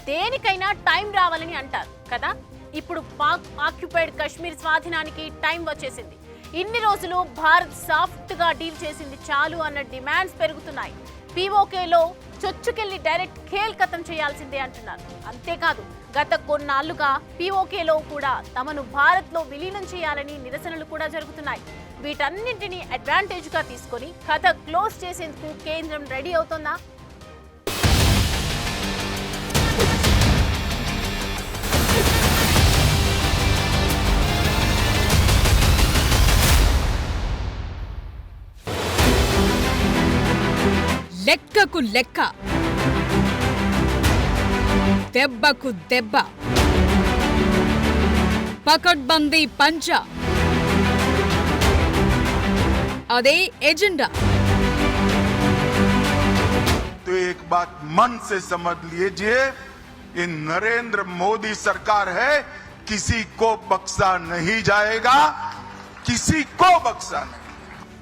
దేనికైనా టైం రావాలని అంటారు కదా. ఇప్పుడు పాక్ ఆక్యుపైడ్ కశ్మీర్ స్వాధీనానికి టైం వచ్చేసింది. ఇన్ని రోజులు భారత్ సాఫ్ట్ గా డీల్ చేసింది చాలు అన్న డిమాండ్స్ పెరుగుతున్నాయి. పీఓకేలో చొచ్చుకెళ్లి డైరెక్ట్ ఖేల్ ఖతం చేయాల్సిందే అంటున్నారు. అంతేకాదు గత కొన్నాళ్లుగా పీఓకేలో కూడా తమను భారత్ లో విలీనం చేయాలని నిరసనలు కూడా జరుగుతున్నాయి. వీటన్నింటినీ అడ్వాంటేజ్ గా తీసుకొని కథ క్లోజ్ చేసేందుకు కేంద్రం రెడీ అవుతోందా? లెక్కకు లెక్క, దెబ్బకు దెబ్బ, పకడ్బందీ పంచా, అదే ఎజెండా. तो एक बात मन से समझ लीजिए, ये नरेंद्र मोदी सरकार है, किसी को बख्शा नहीं जाएगा, किसी को बख्शा नहीं।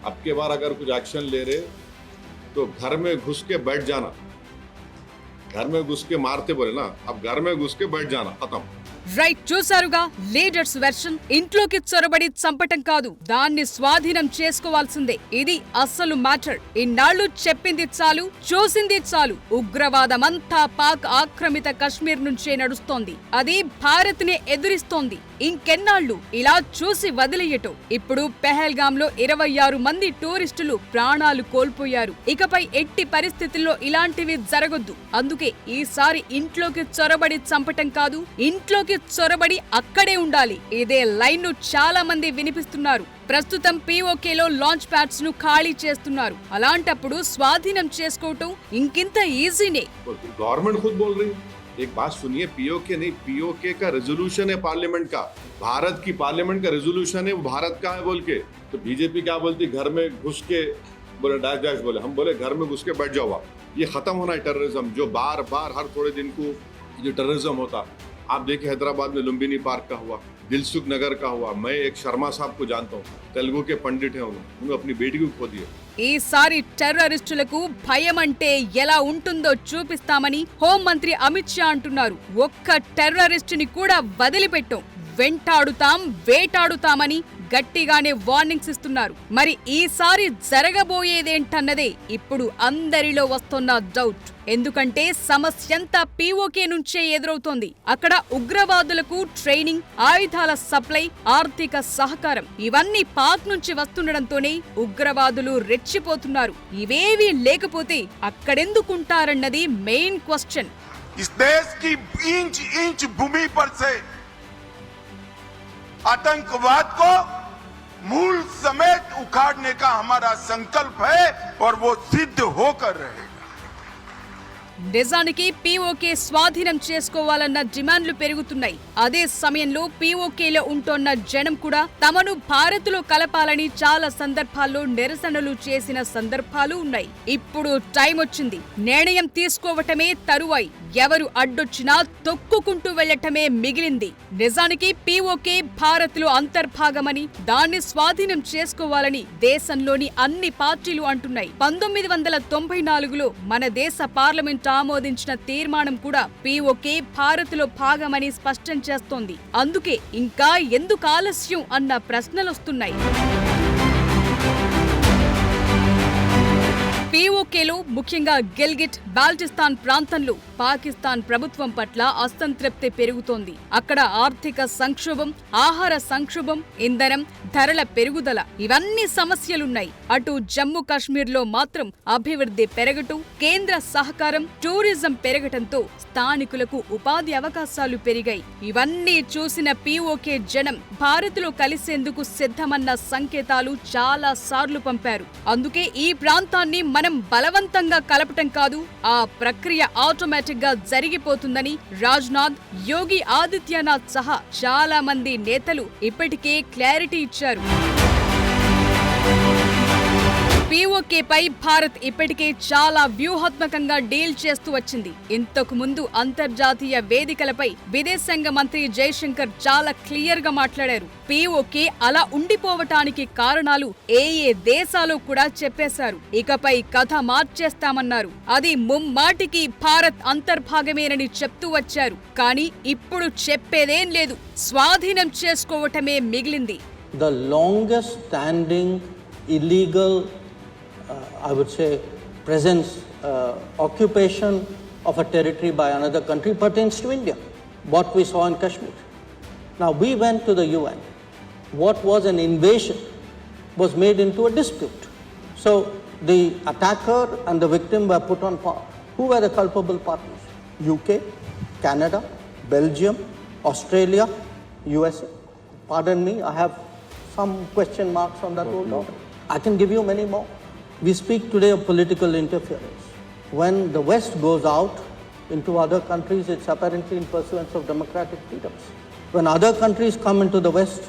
अब के बार अगर कुछ एक्शन ले रहे तो घर में घुस के बैठ जाना, घर में घुस के मारते बोले ना, अब घर में घुस के बैठ जाना, खत्म। రైట్, చూసారుగా లీడర్స్ వెర్షన్. ఇంట్లోకి చొరబడి చంపటం కాదు, దాన్ని స్వాధీనం చేసుకోవాల్సిందే. ఇది అసలు మ్యాటర్. ఇన్నాళ్లు చెప్పింది చాలు, చూసింది చాలు. ఉగ్రవాదమంతా పాక్ ఆక్రమిత కశ్మీర్ నుంచే నడుస్తోంది. అది భారత్ నే ఎదురిస్తోంది. ఇంకెన్నాళ్లు ఇలా చూసి వదిలేయటం? ఇప్పుడు పెహల్గామ్ లో 26 మంది టూరిస్టులు ప్రాణాలు కోల్పోయారు. ఇకపై ఎట్టి పరిస్థితుల్లో ఇలాంటివి జరగొద్దు. అందుకే ఈసారి ఇంట్లోకి చొరబడి చంపటం కాదు, ఇంట్లోకి చొరబడి అక్కడే ఉండాలి. ఇదే లైన్ ను చాలా మంది వినిపిస్తున్నారు. ప్రస్తుతం పీఓకేలో లాంచ్ ప్యాడ్స్ ను ఖాళీ చేస్తున్నారు. అలాంటప్పుడు స్వాధీనం చేసుకోవటం ఇంకింత ఈజీనే. गवर्नमेंट खुद बोल रही है, एक बात सुनिए, पीओके नहीं, पीओके का रेजोल्यूशन है पार्लियामेंट का, भारत की पार्लियामेंट का रेजोल्यूशन है, वो भारत का है बोल के। तो बीजेपी क्या बोलती, घर में घुस के बोले डैश डैश बोले, हम बोले घर में घुस के बैठ जाओ। ये खत्म होना है टेररिज्म, जो बार बार हर थोड़े दिन को जो टेररिज्म होता। आप देखिए हैदराबाद में लुम्बिनी पार्क का हुआ, दिलसुख नगर का हुआ। मैं एक शर्मा साहब को जानता हूँ, तेलुगु के पंडित हैं, उन्होंने अपनी बेटी को खो दिया। ఈసారి టెర్రరిస్టులకు భయం అంటే ఎలా ఉంటుందో చూపిస్తామని హోంమంత్రి అమిత్ షా అంటున్నారు. ఒక్క టెర్రరిస్టుని కూడా వదిలిపెట్టం, వెంటాడుతాం, వేటాడుతామని గట్టిగానే వార్నింగ్స్ ఇస్తున్నారు. మరి ఈసారి జరగబోయేదేంటన్నదే ఇప్పుడు అందరిలో వస్తున్న డౌట్. ఎందుకంటే సమస్యంతా పీఓకే నుంచే ఎదురవుతోంది. అక్కడ ఉగ్రవాదులకు ట్రైనింగ్, ఆయుధాల సప్లై, ఆర్థిక సహకారం ఇవన్నీ పాక్ నుంచి వస్తుండటంతోనే ఉగ్రవాదులు రెచ్చిపోతున్నారు. ఇవేవీ లేకపోతే అక్కడెందుకుంటారన్నది మెయిన్ క్వశ్చన్. इस देश की इंच इंच भूमि पर से आतंकवाद को मूल समेत उखाड़ने का हमारा संकल्प है और वो सिद्ध होकर रहेगा. నిజానికి పీఓకే స్వాధీనం చేసుకోవాలన్న డిమాండ్లు పెరుగుతున్నాయి. అదే సమయంలో పీఓకేలో ఉంటోన్న జనం కూడా తమను భారత్లో కలపాలని చాలా సందర్భాల్లో నిరసనలు చేసిన సందర్భాలు ఉన్నాయి. ఇప్పుడు టైం వచ్చింది. నిర్ణయం తీసుకోవటమే తరువాయి. ఎవరు అడ్డొచ్చినా తొక్కుకుంటూ వెళ్లటమే మిగిలింది. నిజానికి పీఓకే భారత్లో అంతర్భాగమని, దాన్ని స్వాధీనం చేసుకోవాలని దేశంలోని అన్ని పార్టీలు అంటున్నాయి. 1994లో మన దేశ పార్లమెంట్ ఆమోదించిన తీర్మానం కూడా పీఓకే భారత్లో భాగమని స్పష్టం చేస్తోంది. అందుకే ఇంకా ఎందుకు ఆలస్యం అన్న ప్రశ్నలొస్తున్నాయి. పీఓకేలో ముఖ్యంగా గిల్గిట్, బాల్టిస్తాన్ ప్రాంతంలో పాకిస్తాన్ ప్రభుత్వం పట్ల అసంతృప్తి పెరుగుతోంది. అక్కడ ఆర్థిక సంక్షోభం, ఆహార సంక్షోభం, ఇంధనం ధరల పెరుగుదల ఇవన్నీ సమస్యలున్నాయి. అటు జమ్మూ కాశ్మీర్లో మాత్రం అభివృద్ధి పెరగటం, కేంద్ర సహకారం, టూరిజం పెరగటంతో స్థానికులకు ఉపాధి అవకాశాలు పెరిగాయి. ఇవన్నీ చూసిన పీఓకే జనం భారత్లో కలిసేందుకు సిద్ధమన్న సంకేతాలు చాలా సార్లు పంపారు. అందుకే ఈ ప్రాంతాన్ని మనం బలవంతంగా కలపటం కాదు, ఆ ప్రక్రియ ఆటోమేటిక్ గా జరిగిపోతుందని రాజ్నాథ్, యోగి ఆదిత్యనాథ్ సహా చాలా మంది నేతలు ఇప్పటికే క్లారిటీ ఇచ్చారు. పీఓకేపై భారత్ ఇప్పటికే చాలా వ్యూహాత్మకంగా డీల్ చేస్తూ వచ్చింది. ఇంతకు ముందు అంతర్జాతీయ వేదికలపై విదేశాంగ మంత్రి జైశంకర్ చాలా క్లియర్ గా మాట్లాడారు. పీఓకే అలా ఉండిపోవటానికి కారణాలు ఏ దేశాలో కూడా చెప్పేశారు. ఇకపై కథ మార్చేస్తామన్నారు. అది ముమ్మాటికి భారత్ అంతర్భాగమేనని చెప్తూ వచ్చారు. కానీ ఇప్పుడు చెప్పేదేం లేదు, స్వాధీనం చేసుకోవటమే మిగిలింది. The longest standing illegal, I would say, presence, occupation of a territory by another country pertains to India, what we saw in Kashmir. Now, we went to the UN. What was an invasion was made into a dispute. So, the attacker and the victim were put on par. Who were the culpable parties? UK, Canada, Belgium, Australia, USA. Pardon me, I have some question marks on that whole topic. I can give you many more. We speak today of political interference. When the West goes out into other countries, it's apparently in pursuance of democratic freedoms. When other countries come into the West,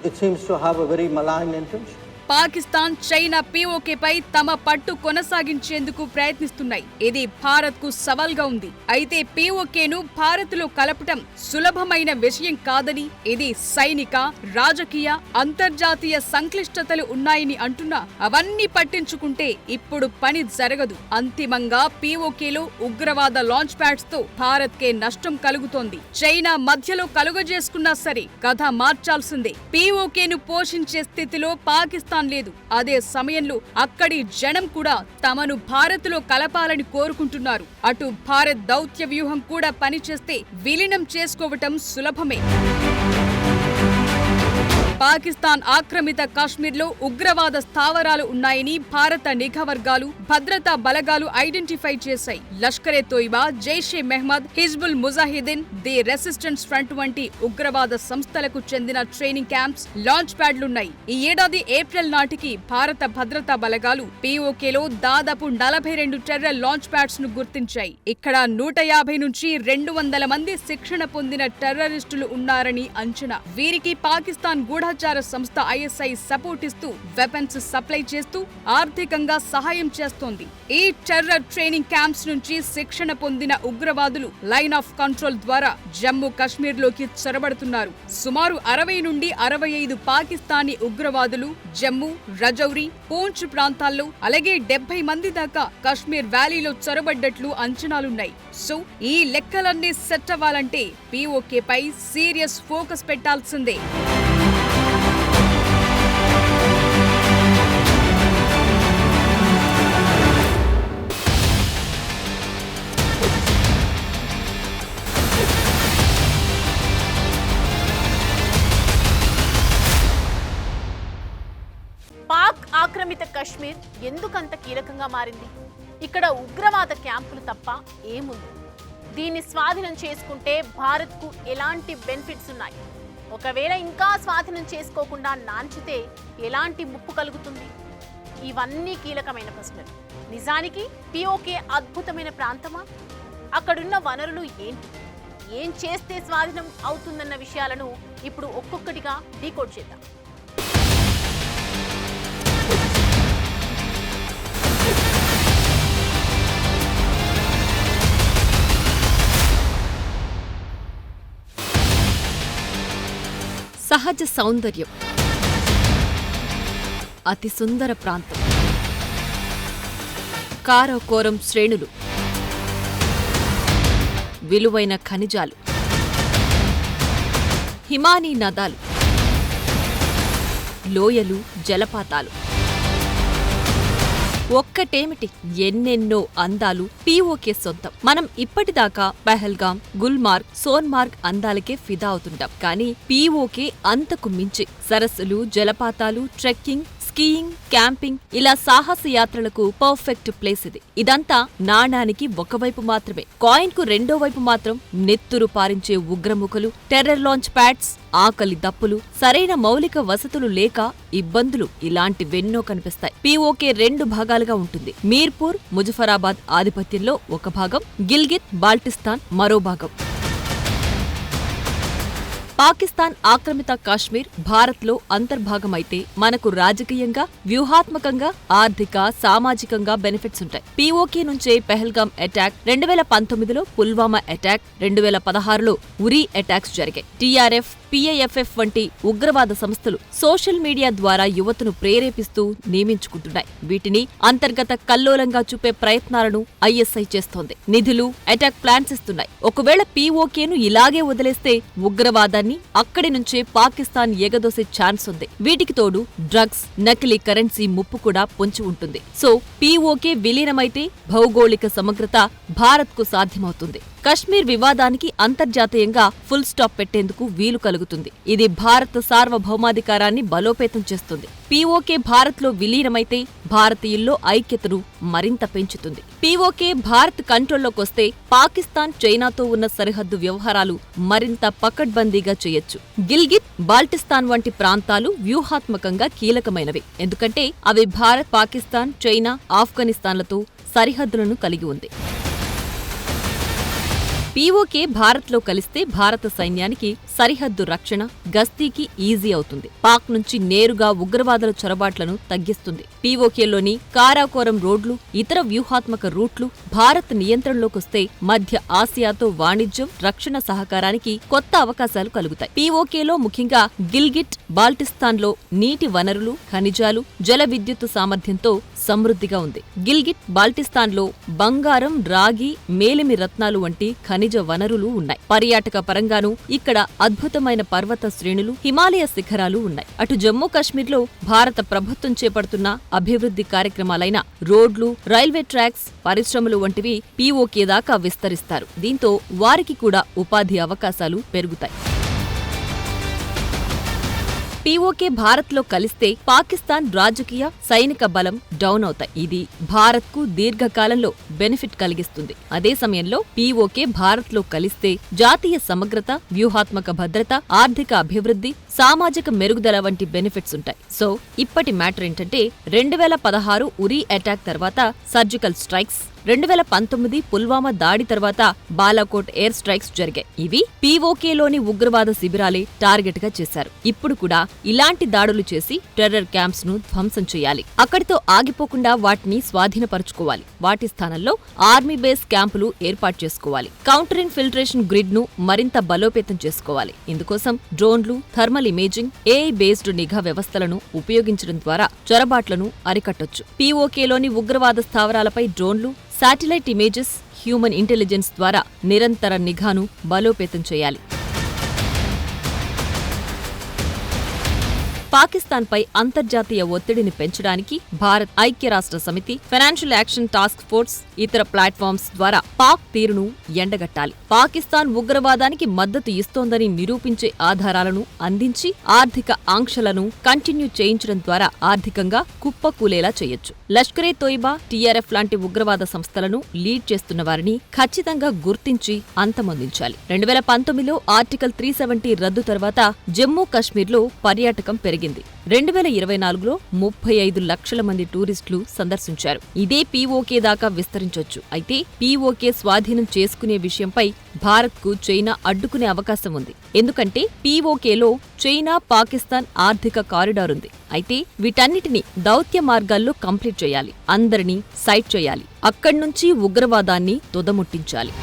it seems to have a very malign intention. Pakistan, China పీఓకేపై తమ పట్టు కొనసాగించేందుకు ప్రయత్నిస్తున్నాయి. ఇది భారత్ కు సవాల్గా ఉంది. అయితే పీఓకేను భారత్ లో కలపటం సులభమైన విషయం కాదని, ఇది సైనిక, రాజకీయ, అంతర్జాతీయ సంక్లిష్టతలు ఉన్నాయని అంటున్నా అవన్నీ పట్టించుకుంటే ఇప్పుడు పని జరగదు. అంతిమంగా పీఓకేలో ఉగ్రవాద లాంచ్ ప్యాడ్స్ తో భారత్ కే నష్టం కలుగుతోంది. చైనా మధ్యలో కలుగజేసుకున్నా సరే కథ మార్చాల్సిందే. పీఓకేను పోషించే స్థితిలో పాకిస్తాన్ లేదు. అదే సమయంలో అక్కడి జనం కూడా తమను భారత్లో కలపాలని కోరుకుంటున్నారు. అటు భారత్ దౌత్య వ్యూహం కూడా పనిచేస్తే విలీనం చేసుకోవటం సులభమే. పాకిస్తాన్ ఆక్రమిత కాశ్మీర్లో ఉగ్రవాద స్థావరాలు ఉన్నాయని భారత నిఘా వర్గాలు, భద్రతా బలగాలు ఐడెంటిఫై చేశాయి. Lashkar-e-Taiba, Jaish-e-Mohammed, Hizbul Mujahideen, the resistance front వంటి ఉగ్రవాద సంస్థలకు చెందిన ట్రైనింగ్ క్యాంప్స్, లాంచ్ ప్యాడ్లున్నాయి. ఈ ఏడాది ఏప్రిల్ నాటికి భారత భద్రతా బలగాలు పీఓకేలో దాదాపు 42 టెర్రర్ లాంచ్ ప్యాడ్స్ ను గుర్తించాయి. ఇక్కడ 150 నుంచి 200 మంది శిక్షణ పొందిన టెర్రరిస్టులు ఉన్నారని అంచనా. వీరికి పాకిస్తాన్ గూఢచార సంస్థ ఐఎస్ఐ సపోర్ట్ ఇస్తూ వెపన్స్ సప్లై చేస్తూ ఆర్థికంగా సహాయం చేస్తోంది. ఈ టెర్రర్ ట్రైనింగ్ క్యాంప్స్ నుంచి శిక్షణ పొందిన ఉగ్రవాదులు లైన్ ఆఫ్ కంట్రోల్ ద్వారా జమ్మూ కాశ్మీర్ లోకి చొరబడుతున్నారు. సుమారు 60 నుండి 65 పాకిస్తానీ ఉగ్రవాదులు జమ్మూ, రజౌరి, పూంచ్ ప్రాంతాల్లో, అలాగే 70 మంది దాకా కాశ్మీర్ వ్యాలీలో చొరబడ్డట్లు అంచనాలున్నాయి. సో ఈ లెక్కలన్నీ సెట్ అవ్వాలంటే పీఓకేపై సీరియస్ ఫోకస్ పెట్టాల్సిందే. పాక్ ఆక్రమిత కశ్మీర్ ఎందుకంత కీలకంగా మారింది? ఇక్కడ ఉగ్రవాద క్యాంపులు తప్ప ఏముంది? దీన్ని స్వాధీనం చేసుకుంటే భారత్కు ఎలాంటి బెనిఫిట్స్ ఉన్నాయి? ఒకవేళ ఇంకా స్వాధీనం చేసుకోకుండా నాంచితే ఎలాంటి ముప్పు కలుగుతుంది? ఇవన్నీ కీలకమైన ప్రశ్నలు. నిజానికి పీఓకే అద్భుతమైన ప్రాంతమా? అక్కడున్న వనరులు ఏంటి? ఏం చేస్తే స్వాధీనం అవుతుందన్న విషయాలను ఇప్పుడు ఒక్కొక్కటిగా డీకోడ్ చేద్దాం. సహజ సౌందర్యం, అతి సుందర ప్రాంతం, కారాకోరం శ్రేణులు, విలువైన ఖనిజాలు, హిమానీ నదాలు, లోయలు, జలపాతాలు, ఒక్కటేమిటి ఎన్నెన్నో అందాలు పీఓకే సొంతం. మనం ఇప్పటిదాకా పహల్గాం, గుల్మార్గ్, సోన్మార్గ్ అందాలకే ఫిదా అవుతుంటాం. కానీ పీఓకే అంతకు మించి సరస్సులు, జలపాతాలు, ట్రెక్కింగ్, స్కీయింగ్, క్యాంపింగ్ ఇలా సాహస యాత్రలకు పర్ఫెక్ట్ ప్లేస్ ఇది. ఇదంతా నాణానికి ఒకవైపు మాత్రమే. కాయిన్ కు రెండో వైపు మాత్రం నెత్తురు పారించే ఉగ్రముఖలు, టెర్రర్ లాంచ్ ప్యాడ్స్, ఆకలి దప్పులు, సరైన మౌలిక వసతులు లేక ఇబ్బందులు ఇలాంటివెన్నో కనిపిస్తాయి. పీఓకే 2 భాగాలుగా ఉంటుంది. మీర్పూర్, ముజఫరాబాద్ ఆధిపత్యంలో ఒక భాగం, గిల్గిత్, బాల్టిస్తాన్ మరో భాగం. పాకిస్తాన్ ఆక్రమిత కాశ్మీర్ భారత్లో అంతర్భాగమైతే మనకు రాజకీయంగా, వ్యూహాత్మకంగా, ఆర్థిక, సామాజికంగా బెనిఫిట్స్ ఉంటాయి. పీఓకే నుంచే పెహల్గాం అటాక్, 2019లో పుల్వామా అటాక్, 2016లో ఉరీ అటాక్స్ జరిగాయి. టీఆర్ఎఫ్, పీఐఎఫ్ఎఫ్ వంటి ఉగ్రవాద సంస్థలు సోషల్ మీడియా ద్వారా యువతను ప్రేరేపిస్తూ నియమించుకుంటున్నాయి. వీటిని అంతర్గత కల్లోలంగా చూపే ప్రయత్నాలను ఐఎస్ఐ చేస్తోంది. నిధులు, అటాక్ ప్లాన్స్ ఇస్తున్నాయి. ఒకవేళ పీఓకేను ఇలాగే వదిలేస్తే ఉగ్రవాదాన్ని అక్కడి నుంచే పాకిస్తాన్ ఎగదోసే ఛాన్స్ ఉంది. వీటికి తోడు డ్రగ్స్, నకిలీ కరెన్సీ ముప్పు కూడా పొంచి ఉంటుంది. సో పీఓకే విలీనమైతే భౌగోళిక సమగ్రత భారత్కు సాధ్యమవుతుంది. కశ్మీర్ వివాదానికి అంతర్జాతీయంగా ఫుల్ స్టాప్ పెట్టేందుకు వీలు కలుగుతుంది. ఇది భారత సార్వభౌమాధికారాన్ని బలోపేతం చేస్తుంది. పీఓకే భారత్లో విలీనమైతే భారతీయుల్లో ఐక్యతను మరింత పెంచుతుంది. పీఓకే భారత్ కంట్రోల్లోకొస్తే పాకిస్తాన్, చైనాతో ఉన్న సరిహద్దు వ్యవహారాలు మరింత పకడ్బందీగా చేయొచ్చు. గిల్గిట్, బాల్టిస్తాన్ వంటి ప్రాంతాలు వ్యూహాత్మకంగా కీలకమైనవి. ఎందుకంటే అవి భారత్, పాకిస్తాన్, చైనా, ఆఫ్ఘనిస్తాన్లతో సరిహద్దులను కలిగి ఉంది. పీఓకే భారత్లో కలిస్తే భారత సైన్యానికి సరిహద్దు రక్షణ, గస్తీకి ఈజీ అవుతుంది. పాక్ నుంచి నేరుగా ఉగ్రవాదుల చొరబాట్లను తగ్గిస్తుంది. పీఓకేలోని కారాకోరం రోడ్లు, ఇతర వ్యూహాత్మక రూట్లు భారత్ నియంత్రణలోకొస్తే మధ్య ఆసియాతో వాణిజ్యం, రక్షణ సహకారానికి కొత్త అవకాశాలు కలుగుతాయి. పీఓకేలో ముఖ్యంగా గిల్గిట్, బాల్టిస్తాన్లో నీటి వనరులు, ఖనిజాలు, జల విద్యుత్తు సామర్థ్యంతో సమృద్ధిగా ఉంది. గిల్గిట్, బాల్టిస్తాన్లో బంగారం, రాగి, మేలిమి రత్నాలు వంటి ఖనిజ వనరులు ఉన్నాయి. పర్యాటక పరంగానూ ఇక్కడ అద్భుతమైన పర్వత శ్రేణులు, హిమాలయ శిఖరాలు ఉన్నాయి. అటు జమ్మూ కాశ్మీర్లో భారత ప్రభుత్వం చేపడుతున్న అభివృద్ధి కార్యక్రమాలైన రోడ్లు, రైల్వే ట్రాక్స్, పరిశ్రమలు వంటివి పీఓకే దాకా విస్తరిస్తారు. దీంతో వారికి కూడా ఉపాధి అవకాశాలు పెరుగుతాయి. పీఓకే భారత్లో కలిస్తే పాకిస్తాన్ రాజకీయ, సైనిక బలం డౌన్ అవుతాయి. ఇది భారత్కు దీర్ఘకాలంలో బెనిఫిట్ కలిగిస్తుంది. అదే సమయంలో పీఓకే భారత్లో కలిస్తే జాతీయ సమగ్రత, వ్యూహాత్మక భద్రత, ఆర్థిక అభివృద్ధి, సామాజిక మెరుగుదల వంటి బెనిఫిట్స్ ఉంటాయి. సో ఇప్పటి మ్యాటర్ ఏంటంటే 2016 ఉరీ అటాక్ తర్వాత సర్జికల్ స్ట్రైక్స్, 2019 పుల్వామా దాడి తర్వాత బాలాకోట్ ఎయిర్ స్ట్రైక్స్ జరిగాయి. ఇవి పీఓకేలోని ఉగ్రవాద శిబిరాలే టార్గెట్ గా చేశారు. ఇప్పుడు కూడా ఇలాంటి దాడులు చేసి టెర్రర్ క్యాంప్స్ ను ధ్వంసం చేయాలి. అక్కడితో ఆగిపోకుండా వాటిని స్వాధీనపరుచుకోవాలి. వాటి స్థానంలో ఆర్మీ బేస్ క్యాంపులు ఏర్పాటు చేసుకోవాలి. కౌంటర్ ఇన్ఫిల్ట్రేషన్ గ్రిడ్ ను మరింత బలోపేతం చేసుకోవాలి. ఇందుకోసం డ్రోన్లు, థర్మల్ ఇమేజింగ్, ఏఐ బేస్డ్ నిఘా వ్యవస్థలను ఉపయోగించడం ద్వారా చొరబాట్లను అరికట్టొచ్చు. పీఓకేలోని ఉగ్రవాద స్థావరాలపై డ్రోన్లు, శాటిలైట్ ఇమేజెస్, హ్యూమన్ ఇంటెలిజెన్స్ ద్వారా నిరంతర నిఘాను బలోపేతం చేయాలి. పాకిస్తాన్పై అంతర్జాతీయ ఒత్తిడిని పెంచడానికి భారత్, ఐక్యరాష్ట్ర సమితి, ఫైనాన్షియల్ యాక్షన్ టాస్క్ ఫోర్స్, ఇతర ప్లాట్ఫామ్స్ ద్వారా పాక్ తీరును ఎండగట్టాలి. పాకిస్తాన్ ఉగ్రవాదానికి మద్దతు ఇస్తోందని నిరూపించే ఆధారాలను అందించి ఆర్థిక ఆంక్షలను కంటిన్యూ చేయించడం ద్వారా ఆర్థికంగా కుప్పకూలేలా చేయొచ్చు. లష్కరే తోయిబా, టీఆర్ఎఫ్ లాంటి ఉగ్రవాద సంస్థలను లీడ్ చేస్తున్న వారిని ఖచ్చితంగా గుర్తించి అంతమొందించాలి. 2019లో ఆర్టికల్ 370 రద్దు తర్వాత జమ్మూ కశ్మీర్లో పర్యాటకం పెరిగింది. 2024లో 35 లక్షల మంది టూరిస్టులు సందర్శించారు. ఇదే పీఓకే దాకా విస్తరించొచ్చు. అయితే పీఓకే స్వాధీనం చేసుకునే విషయంపై భారత్కు చైనా అడ్డుకునే అవకాశం ఉంది. ఎందుకంటే పీఓకేలో చైనా, పాకిస్తాన్ ఆర్థిక కారిడార్ ఉంది. అయితే వీటన్నిటిని దౌత్య మార్గాల్లో కంప్లీట్ చేయాలి. అందరినీ సైట్ చేయాలి. అక్కడ్నుంచి ఉగ్రవాదాన్ని తొదముట్టించాలి.